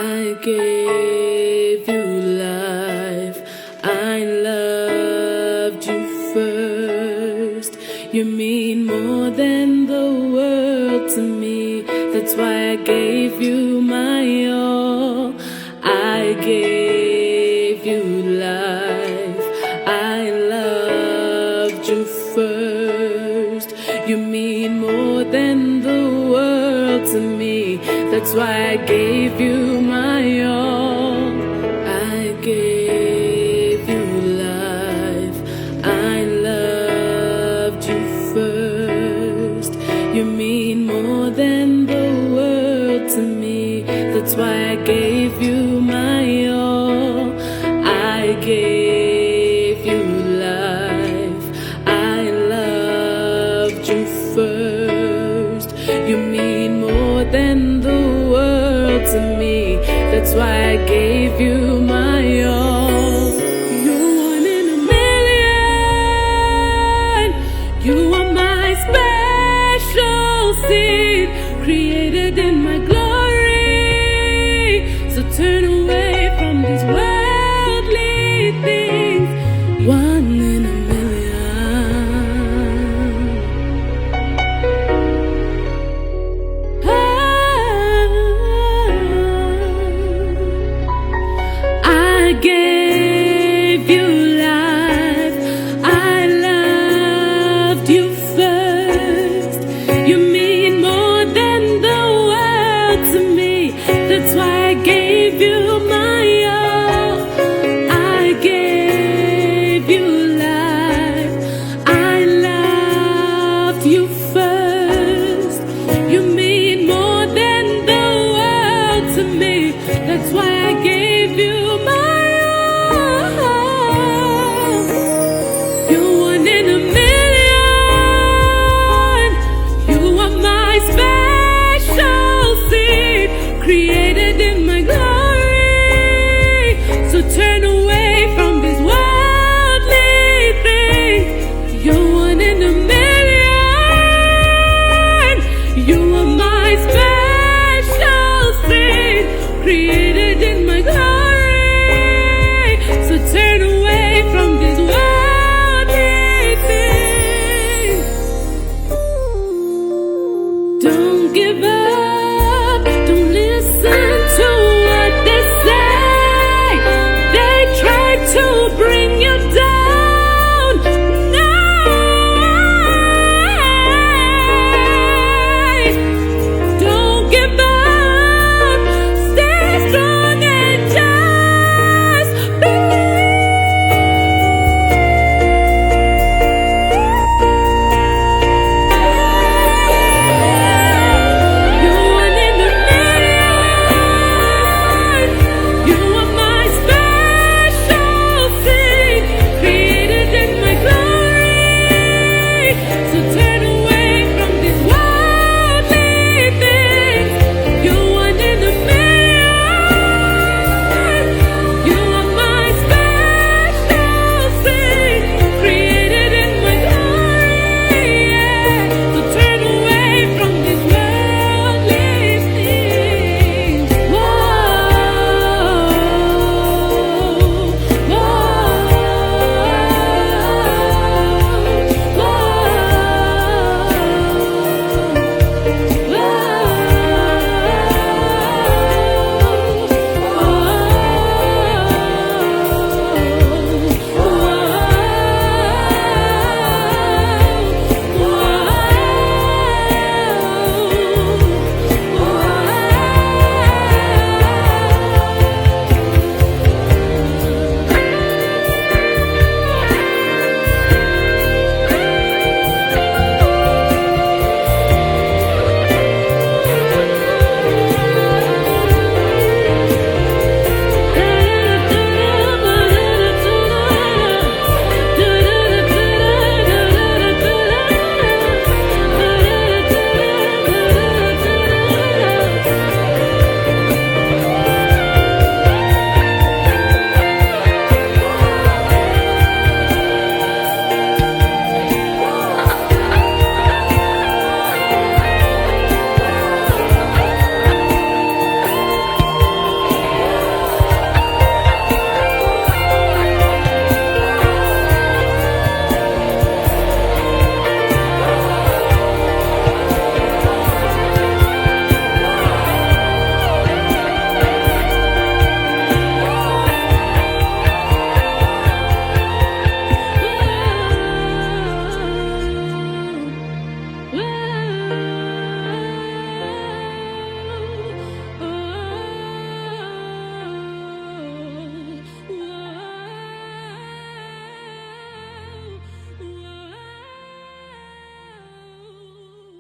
I gave you life. I loved you first. You mean more than the world to me. That's why I gave you my all. I gave you life. I loved you first. You mean more than the world to me. That's why I gave you my all. I gave you life. I loved you first. You mean more than the world to me. That's why I gave you my all. I gave you life. I loved you first. You mean more than the world to me. That's why I gave you my